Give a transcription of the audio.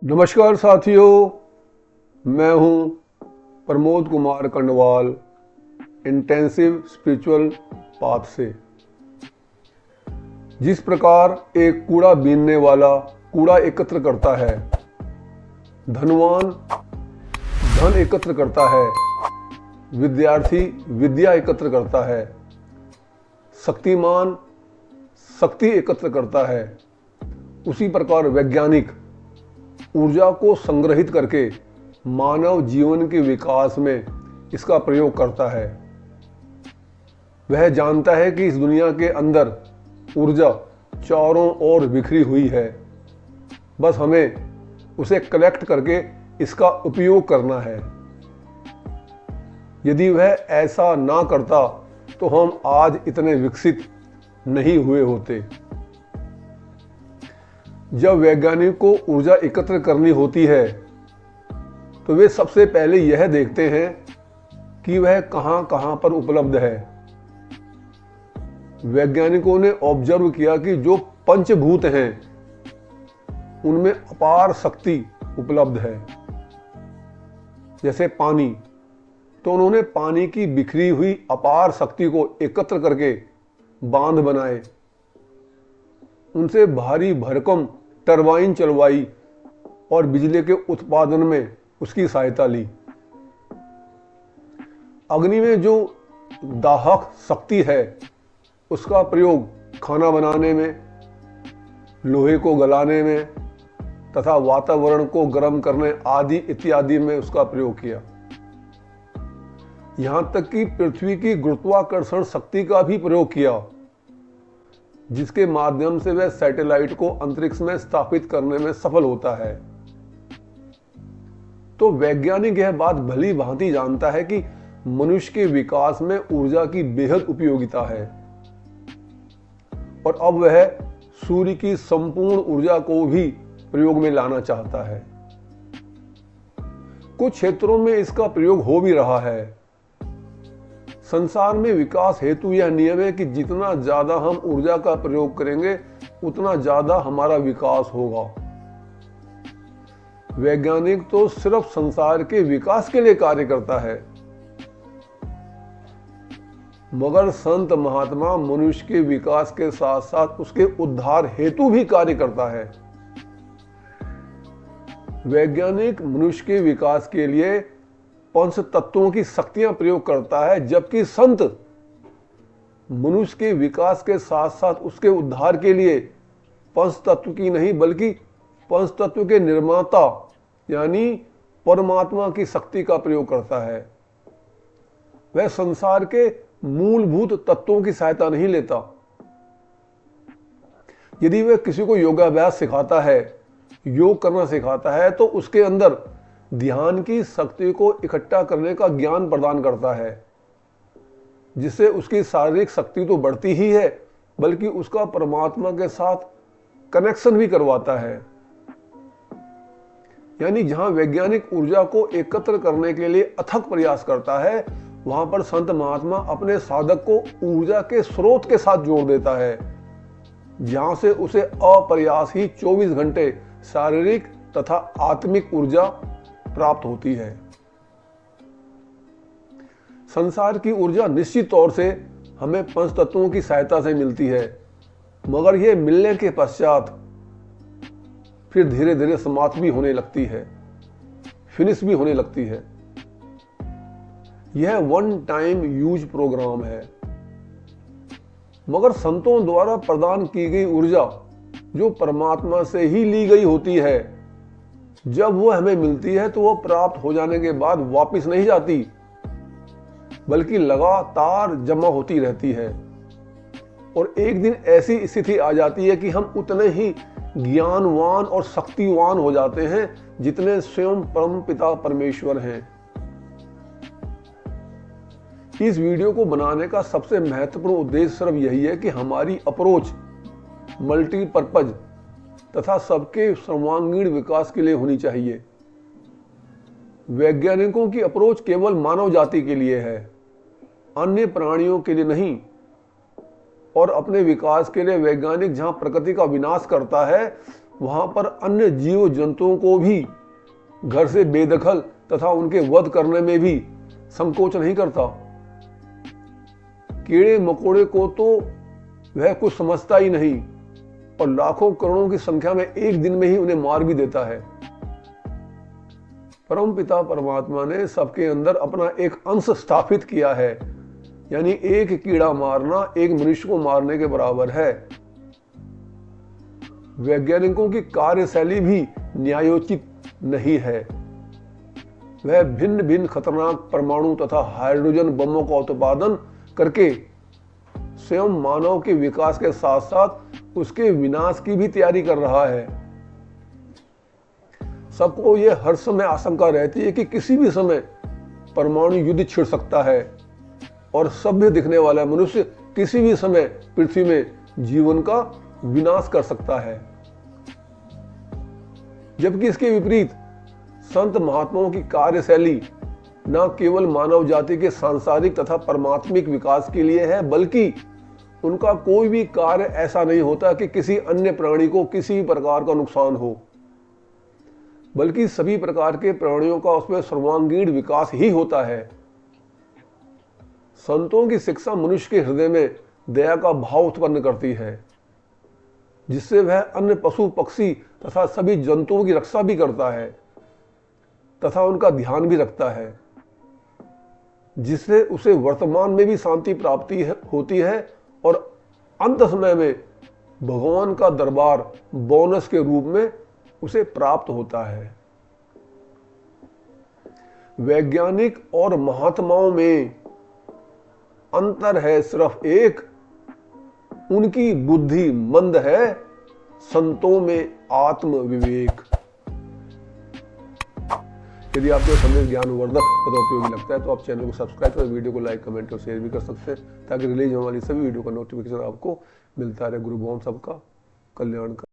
नमस्कार साथियों, मैं हूं Pramod Kumar Kandwal intensive spiritual path से। जिस प्रकार एक कूड़ा बीनने वाला कूड़ा एकत्र करता है, धनवान धन एकत्र करता है, विद्यार्थी विद्या एकत्र करता है, शक्तिमान शक्ति एकत्र करता है, उसी प्रकार वैज्ञानिक ऊर्जा को संग्रहित करके मानव जीवन के विकास में इसका प्रयोग करता है। वह जानता है कि इस दुनिया के अंदर ऊर्जा चारों ओर बिखरी हुई है, बस हमें उसे कलेक्ट करके इसका उपयोग करना है। यदि वह ऐसा ना करता तो हम आज इतने विकसित नहीं हुए होते। जब वैज्ञानिक को ऊर्जा एकत्र करनी होती है तो वे सबसे पहले यह देखते हैं कि वह कहां कहां पर उपलब्ध है। वैज्ञानिकों ने ऑब्जर्व किया कि जो पंचभूत हैं उनमें अपार शक्ति उपलब्ध है। जैसे पानी, तो उन्होंने पानी की बिखरी हुई अपार शक्ति को एकत्र करके बांध बनाए, उनसे भारी भरकम टरबाइन चलवाई और बिजली के उत्पादन में उसकी सहायता ली। अग्नि में जो दाहक शक्ति है उसका प्रयोग खाना बनाने में, लोहे को गलाने में तथा वातावरण को गर्म करने आदि इत्यादि में उसका प्रयोग किया। यहां तक कि पृथ्वी की गुरुत्वाकर्षण शक्ति का भी प्रयोग किया, जिसके माध्यम से वह सैटेलाइट को अंतरिक्ष में स्थापित करने में सफल होता है। तो वैज्ञानिक यह बात भली भांति जानता है कि मनुष्य के विकास में ऊर्जा की बेहद उपयोगिता है और अब वह सूर्य की संपूर्ण ऊर्जा को भी प्रयोग में लाना चाहता है। कुछ क्षेत्रों में इसका प्रयोग हो भी रहा है। संसार में विकास हेतु यह नियम है कि जितना ज्यादा हम ऊर्जा का प्रयोग करेंगे उतना ज्यादा हमारा विकास होगा। वैज्ञानिक तो सिर्फ संसार के विकास के लिए कार्य करता है, मगर संत महात्मा मनुष्य के विकास के साथ साथ उसके उद्धार हेतु भी कार्य करता है। वैज्ञानिक मनुष्य के विकास के लिए पंच तत्वों की शक्तियां प्रयोग करता है, जबकि संत मनुष्य के विकास के साथ साथ उसके उद्धार के लिए पंच तत्व की नहीं बल्कि पंच तत्व के निर्माता यानी परमात्मा की शक्ति का प्रयोग करता है। वह संसार के मूलभूत तत्वों की सहायता नहीं लेता। यदि वह किसी को योगाभ्यास सिखाता है, योग करना सिखाता है, तो उसके अंदर ध्यान की शक्ति को इकट्ठा करने का ज्ञान प्रदान करता है, जिससे उसकी शारीरिक शक्ति तो बढ़ती ही है बल्कि उसका परमात्मा के साथ कनेक्शन भी करवाता है। यानी जहां वैज्ञानिक ऊर्जा को एकत्र करने के लिए अथक प्रयास करता है, वहां पर संत महात्मा अपने साधक को ऊर्जा के स्रोत के साथ जोड़ देता है, जहां से उसे अप्रयास ही 24 घंटे शारीरिक तथा आत्मिक ऊर्जा प्राप्त होती है। संसार की ऊर्जा निश्चित तौर से हमें पंच तत्वों की सहायता से मिलती है, मगर यह मिलने के पश्चात फिर धीरे धीरे समाप्त भी होने लगती है, फिनिश भी होने लगती है। यह वन टाइम यूज प्रोग्राम है। मगर संतों द्वारा प्रदान की गई ऊर्जा जो परमात्मा से ही ली गई होती है, जब वो हमें मिलती है तो वो प्राप्त हो जाने के बाद वापस नहीं जाती बल्कि लगातार जमा होती रहती है। और एक दिन ऐसी स्थिति आ जाती है कि हम उतने ही ज्ञानवान और शक्तिवान हो जाते हैं जितने स्वयं परम पिता परमेश्वर हैं। इस वीडियो को बनाने का सबसे महत्वपूर्ण उद्देश्य सिर्फ यही है कि हमारी अप्रोच मल्टीपर्पज तथा सबके सर्वांगीण विकास के लिए होनी चाहिए। वैज्ञानिकों की अप्रोच केवल मानव जाति के लिए है, अन्य प्राणियों के लिए नहीं। और अपने विकास के लिए वैज्ञानिक जहां प्रकृति का विनाश करता है वहां पर अन्य जीव जंतुओं को भी घर से बेदखल तथा उनके वध करने में भी संकोच नहीं करता। कीड़े मकोड़े को तो वह कुछ समझता ही नहीं और लाखों करोड़ों की संख्या में एक दिन में ही उन्हें मार भी देता है। परम पिता परमात्मा ने सबके अंदर अपना एक अंश स्थापित किया है, यानी एक कीड़ा मारना एक मनुष्य को मारने के बराबर है। वैज्ञानिकों की कार्यशैली भी न्यायोचित नहीं है। वह भिन्न भिन्न खतरनाक परमाणु तथा हाइड्रोजन बमों का उत्पादन करके स्वयं मानव के विकास के साथ साथ उसके विनाश की भी तैयारी कर रहा है। सबको यह हर समय आशंका रहती है कि किसी भी समय परमाणु युद्ध छिड़ सकता है और सभ्य दिखने वाला मनुष्य किसी भी समय पृथ्वी में जीवन का विनाश कर सकता है। जबकि इसके विपरीत संत महात्माओं की कार्यशैली न केवल मानव जाति के सांसारिक तथा परमात्मिक विकास के लिए है, बल्कि उनका कोई भी कार्य ऐसा नहीं होता कि किसी अन्य प्राणी को किसी प्रकार का नुकसान हो, बल्कि सभी प्रकार के प्राणियों का उसमें सर्वांगीण विकास ही होता है। संतों की शिक्षा मनुष्य के हृदय में दया का भाव उत्पन्न करती है, जिससे वह अन्य पशु पक्षी तथा सभी जंतुओं की रक्षा भी करता है तथा उनका ध्यान भी रखता है, जिससे उसे वर्तमान में भी शांति प्राप्ति होती है और अंत समय में भगवान का दरबार बोनस के रूप में उसे प्राप्त होता है। वैज्ञानिक और महात्माओं में अंतर है सिर्फ एक, उनकी बुद्धि मंद है, संतों में आत्म विवेक। यदि आपको संदेश ज्ञानवर्धक तथा उपयोगी लगता है तो आप चैनल को सब्सक्राइब कर वीडियो को लाइक कमेंट और शेयर भी कर सकते हैं, ताकि रिलीज होने वाली सभी वीडियो का नोटिफिकेशन आपको मिलता रहे। गुरु भगवान सबका कल्याण कर।